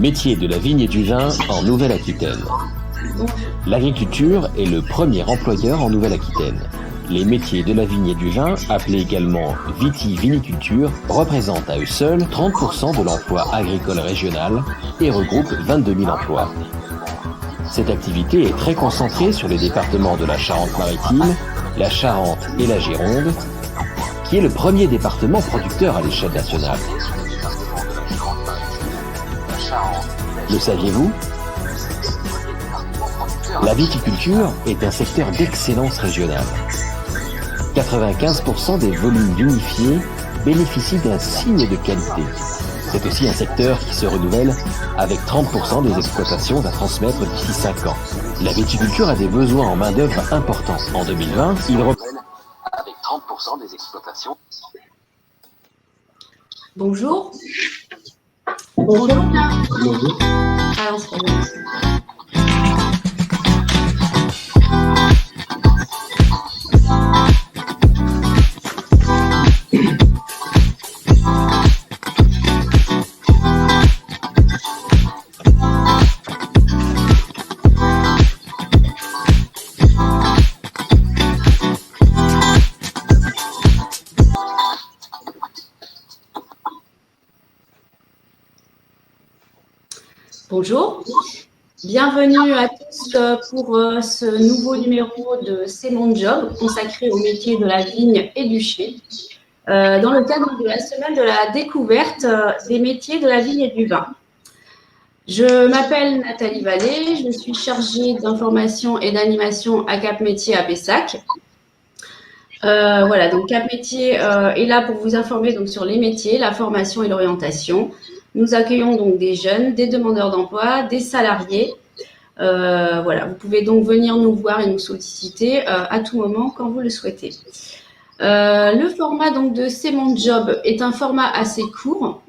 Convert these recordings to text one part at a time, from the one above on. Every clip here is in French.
Métier de la vigne et du vin en Nouvelle-Aquitaine. L'agriculture est le premier employeur en Nouvelle-Aquitaine. Les métiers de la vigne et du vin, appelés également vitiviniculture, représentent à eux seuls 30% de l'emploi agricole régional et regroupent 22 000 emplois. Cette activité est très concentrée sur les départements de la Charente-Maritime, la Charente et la Gironde, qui est le premier département producteur à l'échelle nationale. Le saviez-vous ? La viticulture est un secteur d'excellence régionale. 95% des volumes vinifiés bénéficient d'un signe de qualité. C'est aussi un secteur qui se renouvelle avec 30% des exploitations à transmettre d'ici 5 ans. La viticulture a des besoins en main-d'œuvre importants. En 2020, il renouvelle avec 30% des exploitations. Bonjour. Bonjour. Bonjour. Ah, on se remet. Bonjour, bienvenue à tous pour ce nouveau numéro de C'est mon job consacré au métier de la vigne et du chai dans le cadre de la semaine de la découverte des métiers de la vigne et du vin. Je m'appelle Nathalie Vallée, je suis chargée d'information et d'animation à Cap Métier à Pessac. Voilà, donc Cap Métier est là pour vous informer donc, sur les métiers, la formation et l'orientation. Nous accueillons donc des jeunes, des demandeurs d'emploi, des salariés. Voilà, vous pouvez donc venir nous voir et nous solliciter à tout moment quand vous le souhaitez. Le format donc de C'est mon job est un format assez court.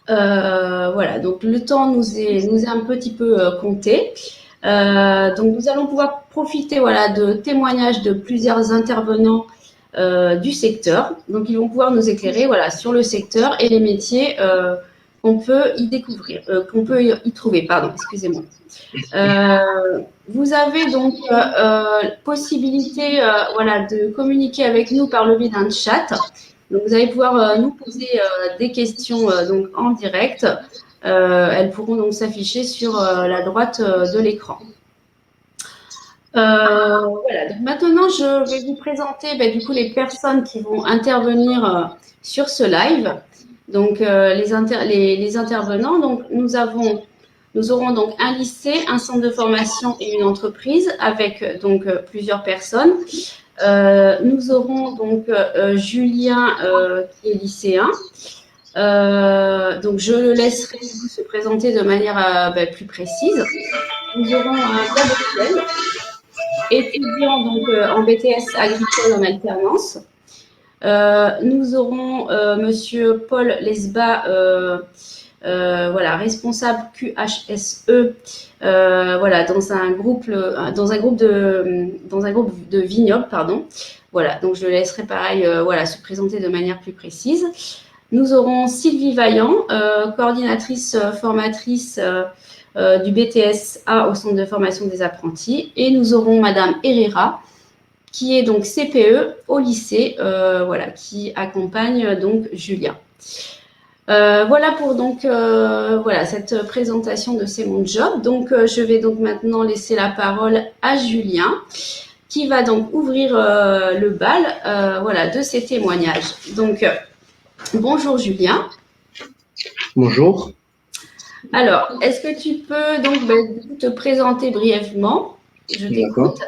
Voilà, donc le temps nous est un petit peu compté. Donc nous allons pouvoir profiter voilà, de témoignages de plusieurs intervenants du secteur. Donc, ils vont pouvoir nous éclairer voilà, sur le secteur et les métiers qu'on peut y découvrir, qu'on peut y trouver. Pardon, excusez-moi. Vous avez donc possibilité voilà, de communiquer avec nous par le biais d'un chat. Donc, vous allez pouvoir nous poser des questions donc, en direct. Elles pourront donc s'afficher sur la droite de l'écran. Voilà, donc maintenant je vais vous présenter du coup les personnes qui vont intervenir sur ce live. Donc les intervenants, donc nous aurons donc un lycée, un centre de formation et une entreprise avec donc plusieurs personnes. Nous aurons donc Julien qui est lycéen. Donc je le laisserai se présenter de manière plus précise. Nous aurons Gabriel, étudiant donc en BTS agricole en alternance. Nous aurons Monsieur Paul Lesba, voilà, responsable QHSE, voilà, dans un groupe de vignobles, pardon. Voilà, donc je le laisserai pareil, voilà, se présenter de manière plus précise. Nous aurons Sylvie Vaillant, coordinatrice formatrice du BTS-A au centre de formation des apprentis. Et nous aurons Madame Herrera, qui est donc CPE au lycée, voilà, qui accompagne donc Julien. Voilà pour donc voilà, cette présentation de C'est mon job. Donc je vais donc maintenant laisser la parole à Julien, qui va donc ouvrir le bal voilà, de ces témoignages. Donc bonjour Julien. Bonjour. Alors, est-ce que tu peux donc te présenter brièvement? Je t'écoute.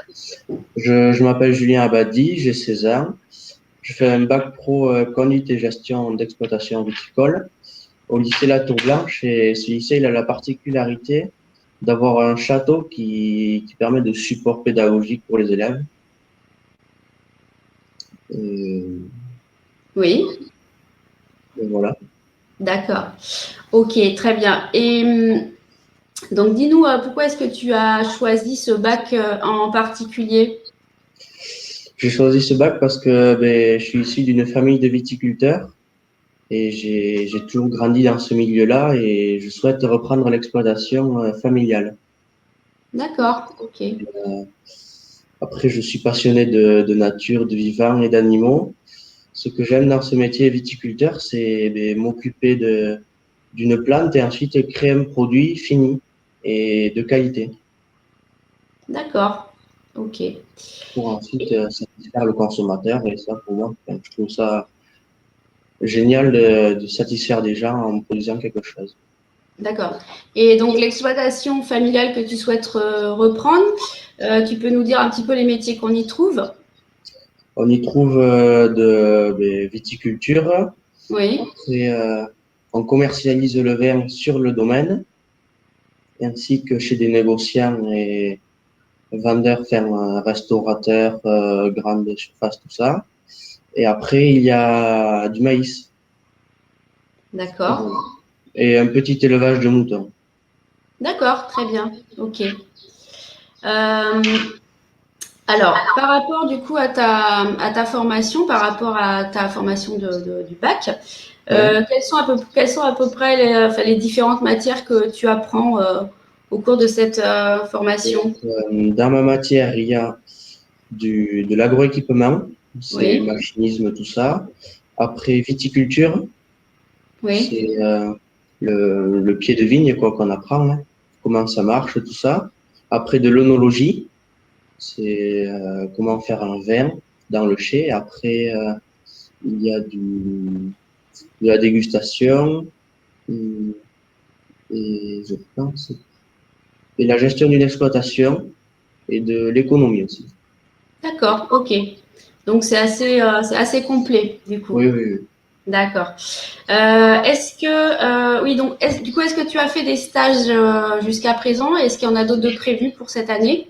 Je m'appelle Julien Abadi, j'ai 16 ans. Je fais un bac pro conduite et gestion d'exploitation viticole au lycée La Tour Blanche, et ce lycée il a la particularité d'avoir un château qui permet de support pédagogique pour les élèves. Oui. Et voilà. D'accord. Ok, très bien. Et donc, dis-nous, pourquoi est-ce que tu as choisi ce bac en particulier? J'ai choisi ce bac parce que je suis issu d'une famille de viticulteurs Et j'ai toujours grandi dans ce milieu-là et je souhaite reprendre l'exploitation familiale. D'accord, ok. Après, je suis passionné de nature, de vivants et d'animaux. Ce que j'aime dans ce métier viticulteur, c'est m'occuper d'une plante et ensuite créer un produit fini et de qualité D'accord, ok. pour ensuite satisfaire le consommateur. Et ça, pour moi, enfin, je trouve ça génial de satisfaire des gens en produisant quelque chose. D'accord. Et donc, l'exploitation familiale que tu souhaites reprendre, tu peux nous dire un petit peu les métiers qu'on y trouve? On y trouve viticulture. Oui, Après, on commercialise le vin sur le domaine, ainsi que chez des négociants et vendeurs, enfin, restaurateurs, grandes surfaces, tout ça. Et après, il y a du maïs d'accord. et un petit élevage de moutons. D'accord, très bien. Ok. Alors, par rapport du coup à ta formation, par rapport à ta formation du bac, Ouais. quelles sont à peu près enfin, les différentes matières que tu apprends au cours de cette formation? Dans ma matière, il y a de l'agroéquipement, c'est Oui, machinisme, tout ça. Après, viticulture, oui, c'est le pied de vigne quoi qu'on apprend, là, comment ça marche, tout ça. Après, de l'œnologie, c'est comment faire un vin dans le chai. Après, il y a de la dégustation et je pense et la gestion d'une exploitation et de l'économie aussi. d'accord, ok. Donc c'est assez complet du coup. Oui, oui, oui. D'accord. Est-ce que oui donc du coup est-ce que tu as fait des stages jusqu'à présent? Est-ce qu'il y en a d'autres de prévus pour cette année?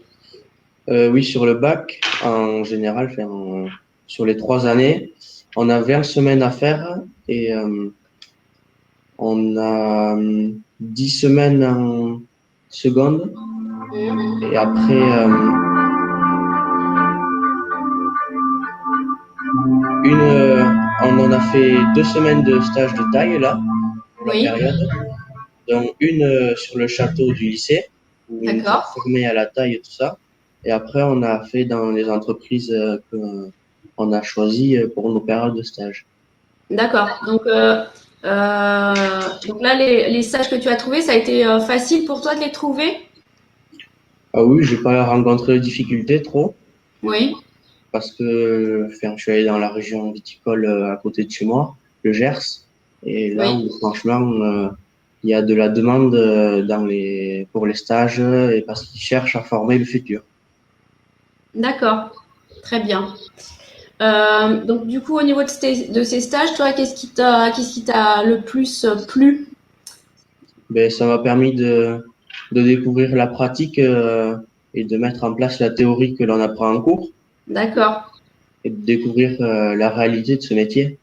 Oui, sur le bac, en général, enfin, sur les 3 années, on a 20 semaines à faire et on a 10 semaines en seconde. Et après, on en a fait 2 semaines de stage de taille là, pour la Oui, période. Donc une sur le château du lycée, où ils nous ont d'accord. formés à la taille et tout ça. Et après, on a fait dans les entreprises qu'on a choisies pour nos périodes de stage. D'accord. Donc là, les stages que tu as trouvés, ça a été facile pour toi de les trouver? Ah oui, j'ai pas rencontré de difficultés trop, Oui, parce que enfin, je suis allé dans la région viticole à côté de chez moi, le Gers, et là oui. où franchement il y a de la demande pour les stages et parce qu'ils cherchent à former le futur. D'accord. Très bien. Donc du coup, au niveau de ces stages, toi, qu'est-ce qui t'a le plus plu? Ben, ça m'a permis de découvrir la pratique et de mettre en place la théorie que l'on apprend en cours D'accord. et de découvrir la réalité de ce métier.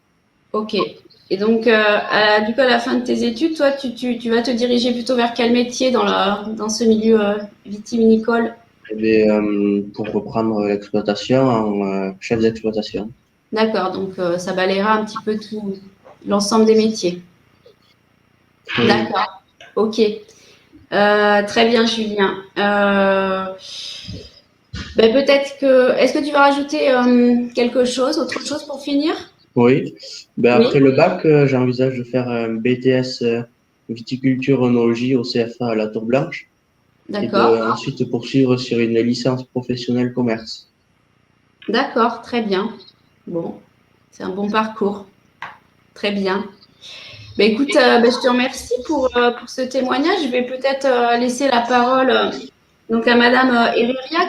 Ok. Et donc, du coup, à la fin de tes études, toi, tu vas te diriger plutôt vers quel métier dans ce milieu vitivinicole? Et ben, pour reprendre l'exploitation en chef d'exploitation. D'accord. Donc, ça balayera un petit peu tout l'ensemble des métiers. Oui. D'accord. Ok. Très bien, Julien. Ben peut-être que. Est-ce que tu vas rajouter quelque chose, autre chose pour finir? Oui. Ben, Oui. après le bac, j'envisage de faire un BTS viticulture œnologie au CFA à la Tour Blanche et de D'accord. ensuite poursuivre sur une licence professionnelle commerce. D'accord. Très bien. Bon, c'est un bon parcours. Très bien. Ben écoute, ben, je te remercie pour ce témoignage. Je vais peut-être laisser la parole donc à Madame Heredia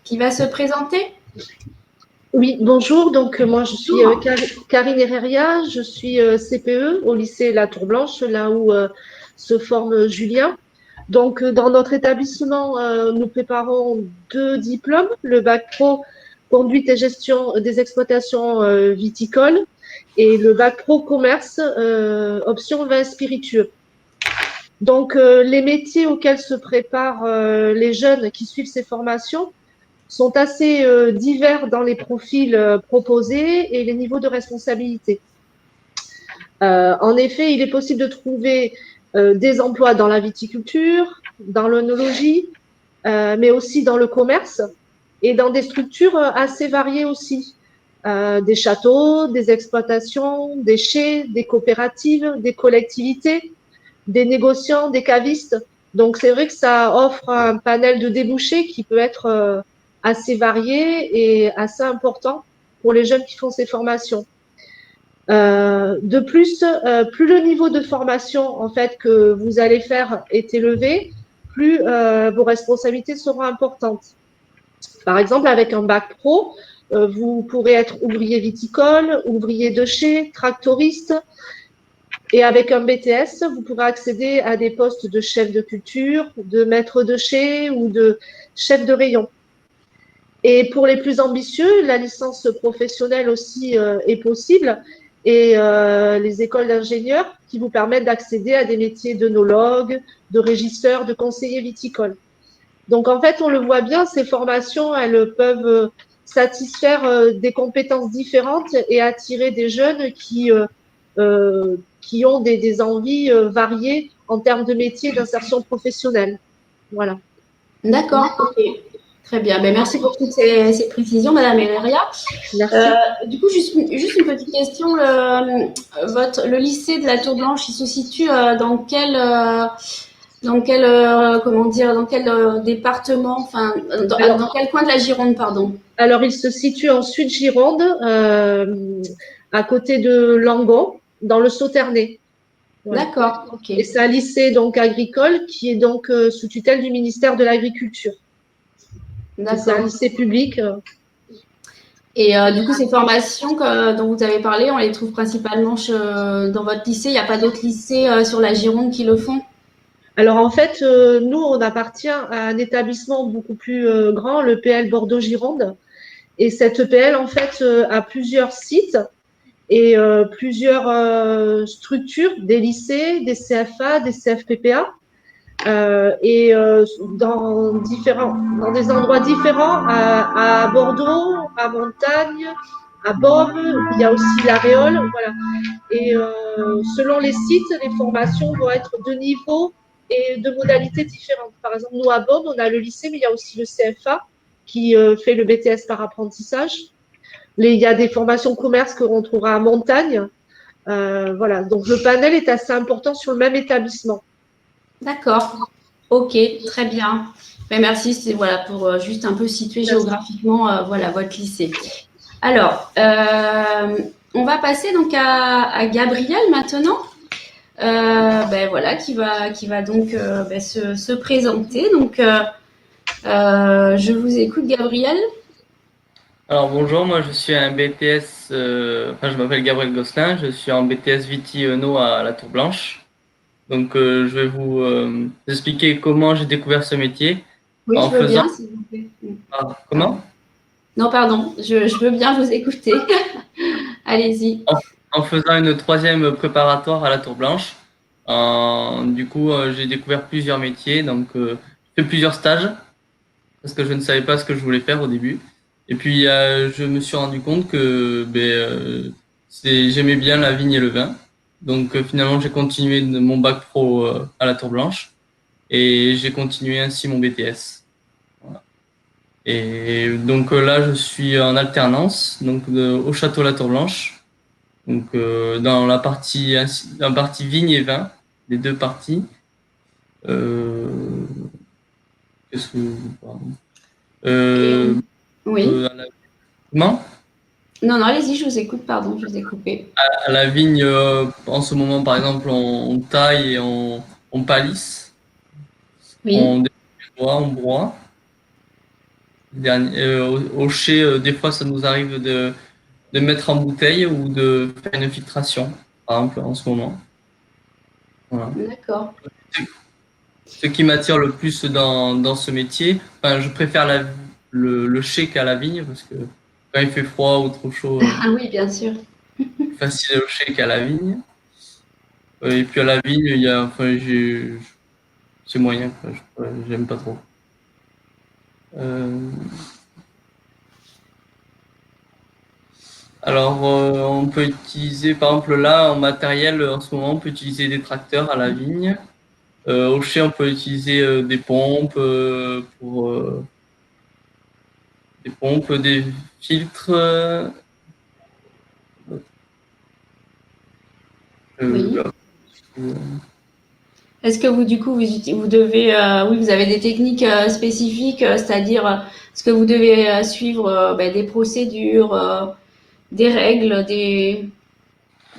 qui va se présenter. Oui, bonjour. Donc, moi, je suis Karine Herreria. Je suis CPE au lycée La Tour Blanche, là où se forme Julien. Donc, dans notre établissement, nous préparons 2 diplômes, le bac pro conduite et gestion des exploitations viticoles et le bac pro commerce option vin spiritueux. Donc, les métiers auxquels se préparent les jeunes qui suivent ces formations sont assez divers dans les profils proposés et les niveaux de responsabilité. En effet, il est possible de trouver des emplois dans la viticulture, dans l'œnologie, mais aussi dans le commerce et dans des structures assez variées aussi. Des châteaux, des exploitations, des chais, des coopératives, des collectivités, des négociants, des cavistes. Donc c'est vrai que ça offre un panel de débouchés qui peut être assez varié et assez important pour les jeunes qui font ces formations. De plus, plus le niveau de formation en fait que vous allez faire est élevé, plus vos responsabilités seront importantes. Par exemple, avec un bac pro, vous pourrez être ouvrier viticole, ouvrier de chai, tractoriste. Et avec un BTS, vous pourrez accéder à des postes de chef de culture, de maître de chai ou de chef de rayon. Et pour les plus ambitieux, la licence professionnelle aussi est possible et les écoles d'ingénieurs qui vous permettent d'accéder à des métiers d'œnologue, de régisseur, de conseiller viticole. Donc en fait, on le voit bien, ces formations, elles peuvent satisfaire des compétences différentes et attirer des jeunes qui ont des envies variées en termes de métier d'insertion professionnelle. Voilà. D'accord, ok. Très bien. Ben, merci pour toutes ces précisions, Madame Herreria. Merci. Du coup, juste une petite question. Le lycée de la Tour Blanche, il se situe dans quel département, enfin, dans quel coin de la Gironde, pardon? Alors, il se situe en Sud-Gironde, à côté de Langon, dans le Sauternais. Voilà. D'accord, ok. Et c'est un lycée donc agricole qui est donc sous tutelle du ministère de l'Agriculture. C'est un lycée public. Et du coup, ces formations dont vous avez parlé, on les trouve principalement dans votre lycée. Il n'y a pas d'autres lycées sur la Gironde qui le font? Alors en fait, nous, on appartient à un établissement beaucoup plus grand, le PL Bordeaux-Gironde. Et cette EPL, en fait, a plusieurs sites et plusieurs structures, des lycées, des CFA, des CFPPA, dans des endroits différents, à Bordeaux, à Montagne, à Beaume, il y a aussi la Réole, voilà. Et selon les sites, les formations vont être de niveau et de modalités différentes. Par exemple, nous à Beaume, on a le lycée, mais il y a aussi le CFA qui fait le BTS par apprentissage. Il y a des formations commerce que l'on trouvera à Montagne. Voilà, donc le panel est assez important sur le même établissement. D'accord. Ok, très bien. Ben, merci, c'est voilà, pour juste un peu situer géographiquement voilà, votre lycée. Alors, on va passer donc à Gabriel maintenant. Ben voilà, qui va donc se présenter. Donc, je vous écoute, Gabriel. Alors bonjour, moi je suis un BTS, je m'appelle Gabriel Gosselin, je suis en BTS Viti Eno à la Tour Blanche. Donc je vais vous expliquer comment j'ai découvert ce métier Oui, en je veux faisant. bien, s'il vous plaît. Comment? Non, pardon, je veux bien vous écouter. Allez-y. En faisant une troisième préparatoire à la Tour Blanche. Du coup, j'ai découvert plusieurs métiers, donc j'ai fait plusieurs stages parce que je ne savais pas ce que je voulais faire au début. Et puis je me suis rendu compte que j'aimais bien la vigne et le vin. Donc finalement, j'ai continué mon bac pro à la Tour Blanche et j'ai continué ainsi mon BTS. Voilà. Et donc là, je suis en alternance donc au château La Tour Blanche. Donc dans la partie vigne et vin, les deux parties. Euh, Qu'est-ce que pardon. Oui. Comment? Non, allez-y, je vous écoute, pardon, je vous ai coupé. À la vigne, en ce moment, par exemple, on taille et on palisse, Oui. on broie. Au chai, des fois, ça nous arrive de mettre en bouteille ou de faire une filtration, par exemple, en ce moment. Voilà. D'accord. Ce qui m'attire le plus dans ce métier, je préfère le chai qu'à la vigne parce que quand il fait froid ou trop chaud, Ah oui, bien sûr. plus facile au chai qu'à la vigne. Et puis à la vigne, c'est moyen, quoi. J'aime pas trop. Alors, on peut utiliser, par exemple, là, en matériel, en ce moment, on peut utiliser des tracteurs à la vigne. Au chai, on peut utiliser des pompes, des filtres. Oui. Euh, Est-ce que vous, du coup, vous devez, oui, vous avez des techniques spécifiques, c'est-à-dire, est-ce que vous devez suivre ben, des procédures, des règles, des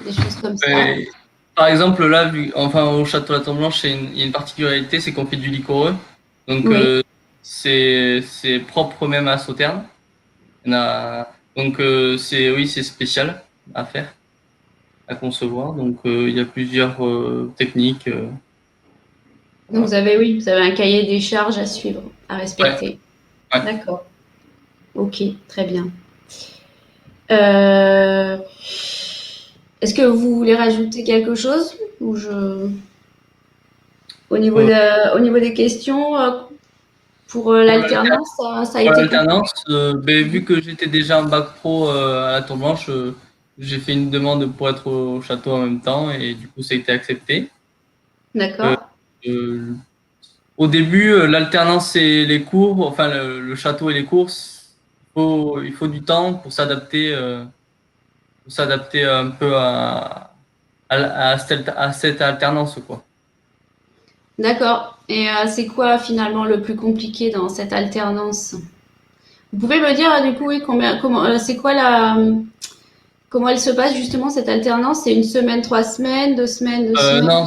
choses comme ça? Et, par exemple, là, enfin, au château La Tour Blanche, il y a une particularité, c'est qu'on fait du liquoreux. Donc, Oui, c'est propre même à Sauternes. Donc, oui, c'est spécial à faire, à concevoir. Donc, il y a plusieurs techniques. donc Voilà. oui, vous avez un cahier des charges à suivre, à Ouais, respecter. ouais. D'accord. Ok, très bien. Euh, Est-ce que vous voulez rajouter quelque chose ou Euh, au niveau des questions pour pour l'alternance, l'alternance, ça a été compliqué? vu que j'étais déjà en bac pro à la Tour Blanche, j'ai fait une demande pour être au château en même temps et du coup, ça a été accepté. Euh, D'accord. euh, Au début, l'alternance et les cours, enfin le château et les cours, il faut du temps pour s'adapter un peu à cette alternance, quoi. D'accord. Et c'est quoi finalement le plus compliqué dans cette alternance? Vous pouvez me dire du coup oui, c'est quoi comment elle se passe justement cette alternance? C'est une semaine, 3 semaines, 2 semaines, 2 semaines? Non,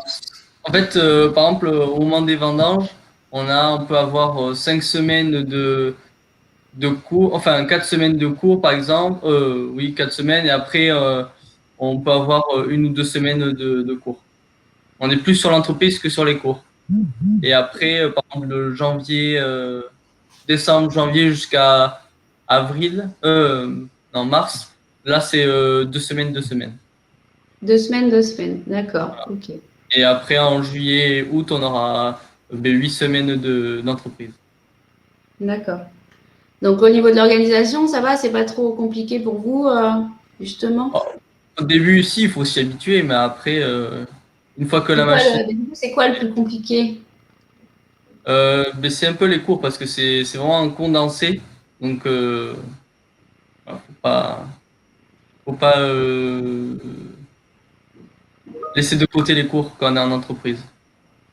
en fait, par exemple, au moment des vendanges, on peut avoir 5 semaines de cours, enfin 4 semaines de cours par exemple, oui 4 semaines et après on peut avoir 1 ou 2 semaines de cours. On est plus sur l'entreprise que sur les cours. Et après, par exemple, de décembre, janvier jusqu'à avril, non, mars, là, c'est 2 semaines, 2 semaines. 2 semaines, 2 semaines. D'accord. Ok. Et après, en juillet et août, on aura 8 semaines d'entreprise. D'accord. Donc au niveau de l'organisation, ça va, c'est pas trop compliqué pour vous, justement? Oh, au début, si, il faut s'y habituer, mais après, une fois que la machine. Du coup, c'est quoi le plus compliqué? C'est un peu les cours parce que c'est vraiment un condensé. Donc, voilà, faut pas laisser de côté les cours quand on est en entreprise.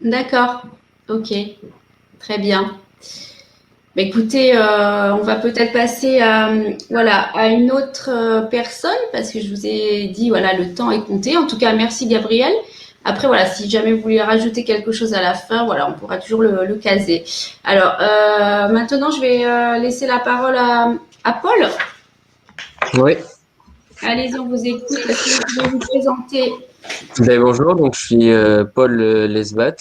D'accord. Ok. Très bien. Bah, écoutez, on va peut-être passer voilà, à une autre personne parce que je vous ai dit, voilà, le temps est compté. En tout cas, merci Gabriel. Après, voilà, si jamais vous voulez rajouter quelque chose à la fin, voilà, on pourra toujours le caser. Alors, maintenant, je vais laisser la parole à Paul. Oui, Allez-y, on vous écoute. Est-ce que vous pouvez vous présenter? bonjour, donc je suis Paul Lesbat.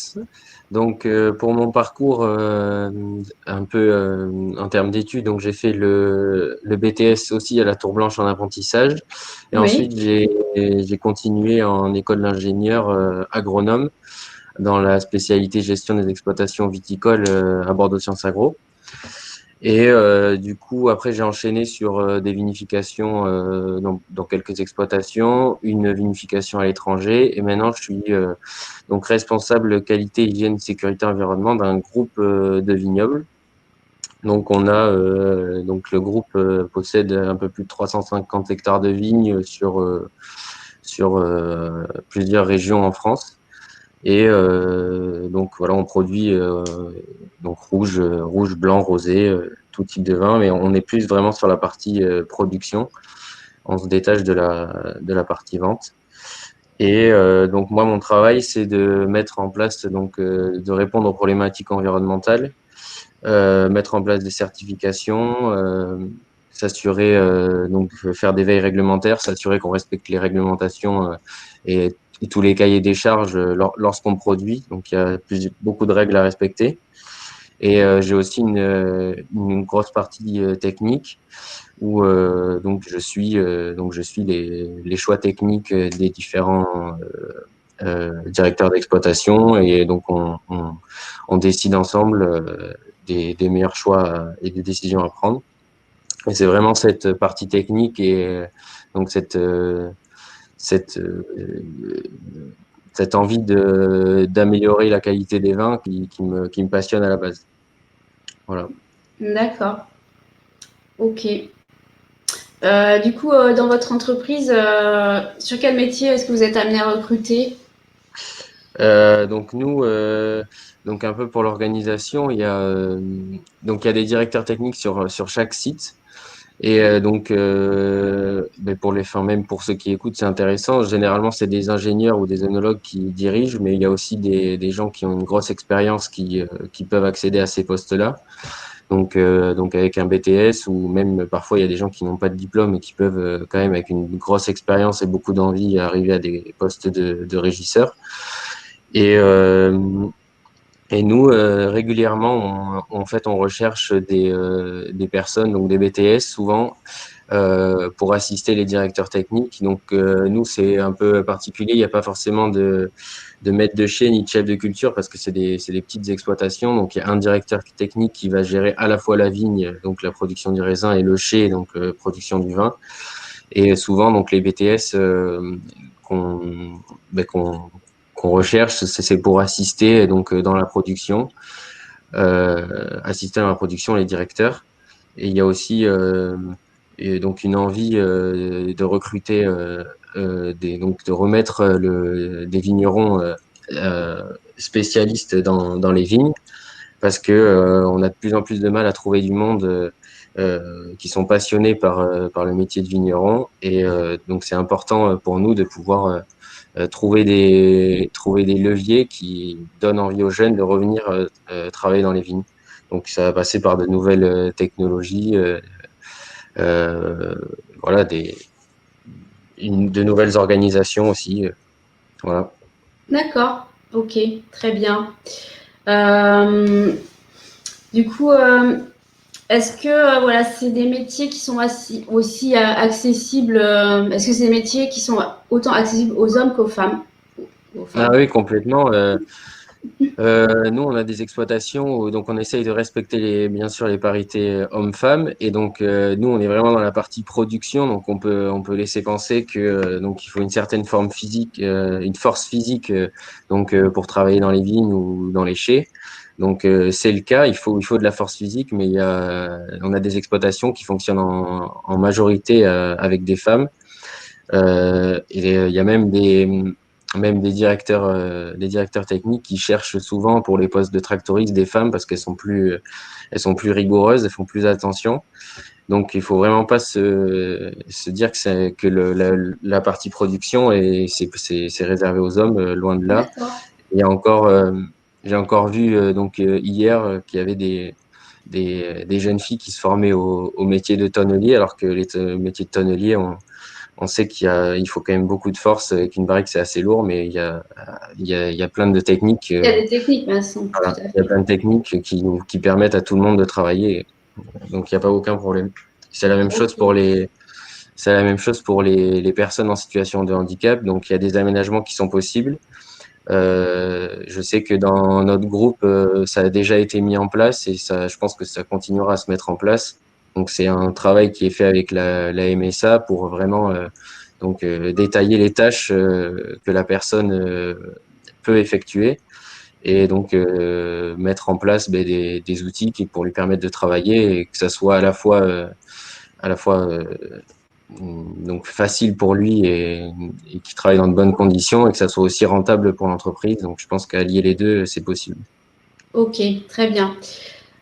Donc pour mon parcours un peu en termes d'études, donc j'ai fait le BTS aussi à la Tour Blanche en apprentissage et Oui, ensuite j'ai continué en école d'ingénieur agronome dans la spécialité gestion des exploitations viticoles à Bordeaux Sciences Agro. Et du coup, après, j'ai enchaîné sur des vinifications dans quelques exploitations, une vinification à l'étranger. Et maintenant, je suis donc responsable qualité, hygiène, sécurité, environnement d'un groupe de vignobles. Donc, donc le groupe possède un peu plus de 350 hectares de vignes sur plusieurs régions en France. Et donc voilà, on produit donc rouge, blanc, rosé, tout type de vin, mais on est plus vraiment sur la partie production. On se détache de la partie vente. Et donc moi, mon travail, c'est de mettre en place, donc de répondre aux problématiques environnementales, mettre en place des certifications, s'assurer donc faire des veilles réglementaires, s'assurer qu'on respecte les réglementations et tous les cahiers des charges lorsqu'on produit. Donc il y a beaucoup de règles à respecter. Et j'ai aussi une grosse partie technique où donc je suis les choix techniques des différents directeurs d'exploitation et donc on décide ensemble des meilleurs choix et des décisions à prendre. Et c'est vraiment cette partie technique et donc cette envie d'améliorer la qualité des vins qui me passionne à la base. Voilà. D'accord. Ok. Du coup, dans votre entreprise, sur quel métier est-ce que vous êtes amené à recruter? Donc nous, donc un peu pour l'organisation, il y a des directeurs techniques sur chaque site. Et pour même pour ceux qui écoutent, c'est intéressant. Généralement, c'est des ingénieurs ou des œnologues qui dirigent, mais il y a aussi des gens qui ont une grosse expérience qui peuvent accéder à ces postes-là. Donc avec un BTS ou même parfois il y a des gens qui n'ont pas de diplôme et qui peuvent quand même avec une grosse expérience et beaucoup d'envie arriver à des postes de régisseurs. Et nous, régulièrement, en fait, on recherche des personnes, donc des BTS souvent, pour assister les directeurs techniques. Donc, nous, c'est un peu particulier. Il n'y a pas forcément de maître de chez ni de chef de culture parce que c'est des petites exploitations. Donc, il y a un directeur technique qui va gérer à la fois la vigne, donc la production du raisin, et le chai, donc production du vin. Et souvent, donc, les BTS qu'on qu'on recherche, c'est pour assister donc dans la production, assister à la production les directeurs. Et il y a aussi donc une envie de recruter donc de remettre des vignerons spécialistes dans les vignes parce que on a de plus en plus de mal à trouver du monde qui sont passionnés par le métier de vigneron et donc c'est important pour nous de pouvoir trouver des leviers qui donnent envie aux jeunes de revenir travailler dans les vignes. Donc ça va passer par de nouvelles technologies, voilà, de nouvelles organisations aussi. Voilà. D'accord. Ok, très bien. Du coup, est-ce que voilà, c'est des métiers qui sont aussi accessibles? Est-ce que c'est des métiers qui sont autant accessibles aux hommes qu'aux femmes? Aux Ah femmes. oui, complètement. Nous, on a des exploitations où donc on essaye de respecter bien sûr les parités hommes-femmes et donc nous, on est vraiment dans la partie production, donc on peut laisser penser que donc il faut une certaine forme physique, une force physique pour travailler dans les vignes ou dans les chais. Donc c'est le cas, il faut de la force physique, mais on a des exploitations qui fonctionnent en majorité avec des femmes. Et il y a même des directeurs techniques qui cherchent souvent pour les postes de tractoristes des femmes parce elles sont plus rigoureuses, elles font plus attention. Donc il faut vraiment pas se dire que la partie production c'est réservé aux hommes, loin de là. D'accord. Il y a encore, j'ai encore vu hier qu'il y avait des jeunes filles qui se formaient au métier de tonnelier alors que les métiers de tonnelier on sait il faut quand même beaucoup de force et qu'une barrique c'est assez lourd, mais il y a plein de techniques. Il y a des techniques, Vincent, tout Voilà, à il y a fait. plein de techniques qui permettent à tout le monde de travailler. Donc il n'y a pas aucun problème. C'est la même chose Ok. pour les personnes en situation de handicap. Donc il y a des aménagements qui sont possibles. Je sais que dans notre groupe, ça a déjà été mis en place et ça, je pense que ça continuera à se mettre en place. Donc c'est un travail qui est fait avec la MSA pour vraiment détailler les tâches que la personne peut effectuer et donc mettre en place des outils pour lui permettre de travailler et que ça soit à la fois donc facile pour lui et qu'il travaille dans de bonnes conditions et que ça soit aussi rentable pour l'entreprise. Donc je pense qu'à lier les deux, c'est possible. Ok, très bien.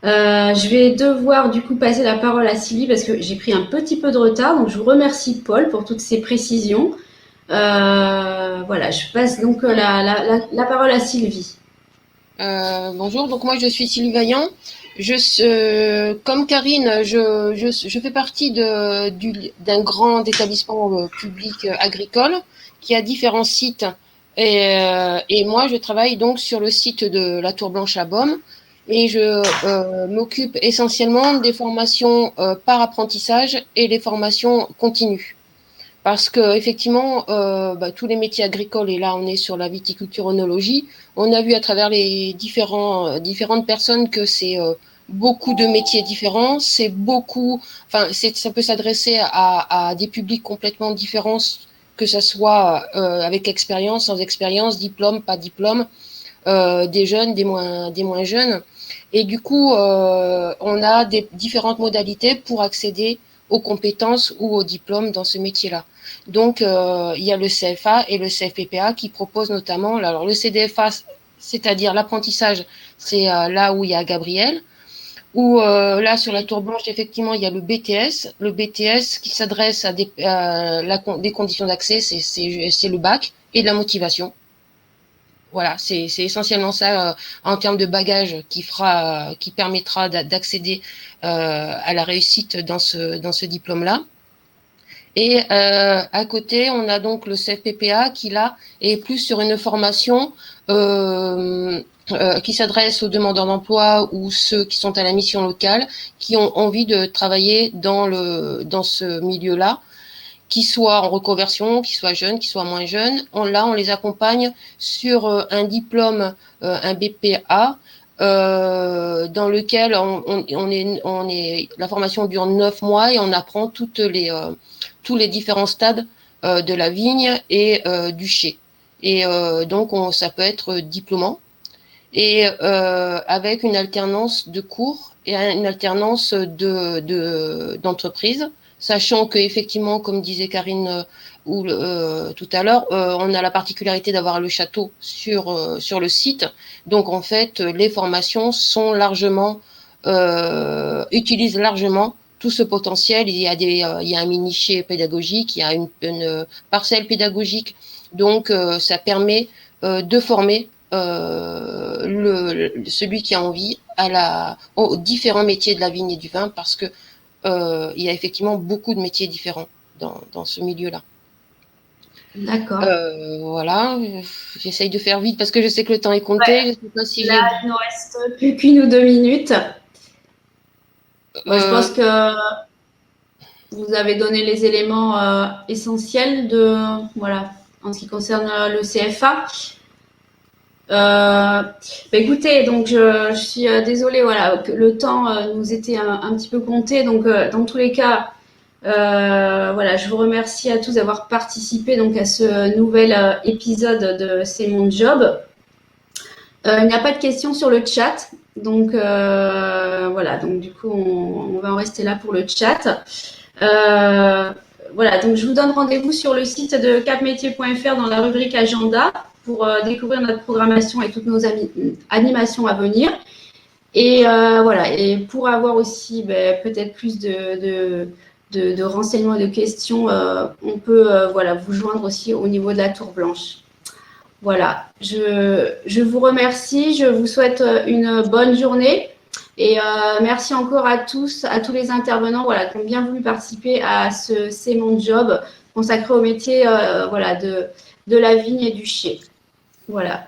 Je vais devoir du coup passer la parole à Sylvie parce que j'ai pris un petit peu de retard. Donc je vous remercie Paul pour toutes ces précisions. Voilà, je passe donc la parole à Sylvie. Bonjour, donc moi je suis Sylvie Vaillant. Comme Karine, je fais partie d'un grand établissement public agricole qui a différents sites. Et moi je travaille donc sur le site de la Tour Blanche à Beaume et je m'occupe essentiellement des formations par apprentissage et les formations continues. Parce que effectivement, tous les métiers agricoles, et là on est sur la viticulture œnologie, on a vu à travers les différentes personnes que c'est beaucoup de métiers différents, ça peut s'adresser à des publics complètement différents, que ce soit avec expérience, sans expérience, diplôme, pas diplôme, des jeunes, des moins jeunes. Et du coup, on a des différentes modalités pour accéder aux compétences ou aux diplômes dans ce métier-là. Donc, il y a le CFA et le CFPPA qui proposent notamment, alors le CDFA, c'est-à-dire l'apprentissage, c'est là où il y a Gabriel, ou là sur la Tour Blanche, effectivement, il y a le BTS qui s'adresse à des conditions d'accès, c'est le bac et de la motivation. Voilà, c'est essentiellement ça en termes de bagage qui permettra d'accéder à la réussite dans ce diplôme-là. Et à côté, on a donc le CFPPA qui là est plus sur une formation qui s'adresse aux demandeurs d'emploi ou ceux qui sont à la mission locale, qui ont envie de travailler dans ce milieu-là, qui soient en reconversion, qui soient jeunes, qui soient moins jeunes. On les accompagne sur un diplôme, un BPA, dans lequel la formation dure 9 mois et on apprend tous les différents stades de la vigne et du chai. Et donc, ça peut être diplômant et avec une alternance de cours et une alternance d'entreprise. Sachant que effectivement, comme disait Karine tout à l'heure, on a la particularité d'avoir le château sur le site. Donc en fait, les formations sont utilisent largement tout ce potentiel. Il y a un mini-chai pédagogique, il y a une parcelle pédagogique. Donc ça permet de former celui qui a envie aux différents métiers de la vigne et du vin, parce que il y a effectivement beaucoup de métiers différents dans ce milieu-là. D'accord. Voilà, j'essaye de faire vite parce que je sais que le temps est compté. Ouais. Je sais pas si là, il nous reste plus qu'une ou 2 minutes. Je pense que vous avez donné les éléments essentiels en ce qui concerne le CFA. Écoutez, donc je suis désolée, que le temps nous était un petit peu compté. Donc, dans tous les cas, je vous remercie à tous d'avoir participé donc à ce nouvel épisode de C'est mon job. Il n'y a pas de questions sur le chat, donc donc du coup on va en rester là pour le chat. Donc je vous donne rendez-vous sur le site de capmétier.fr dans la rubrique agenda pour découvrir notre programmation et toutes nos animations à venir. Et et pour avoir aussi peut-être plus de renseignements et de questions, on peut vous joindre aussi au niveau de la Tour Blanche. Voilà, je vous remercie, je vous souhaite une bonne journée et merci encore à tous les intervenants qui ont bien voulu participer à ce C'est mon job consacré au métier de la vigne et du chai. Voilà.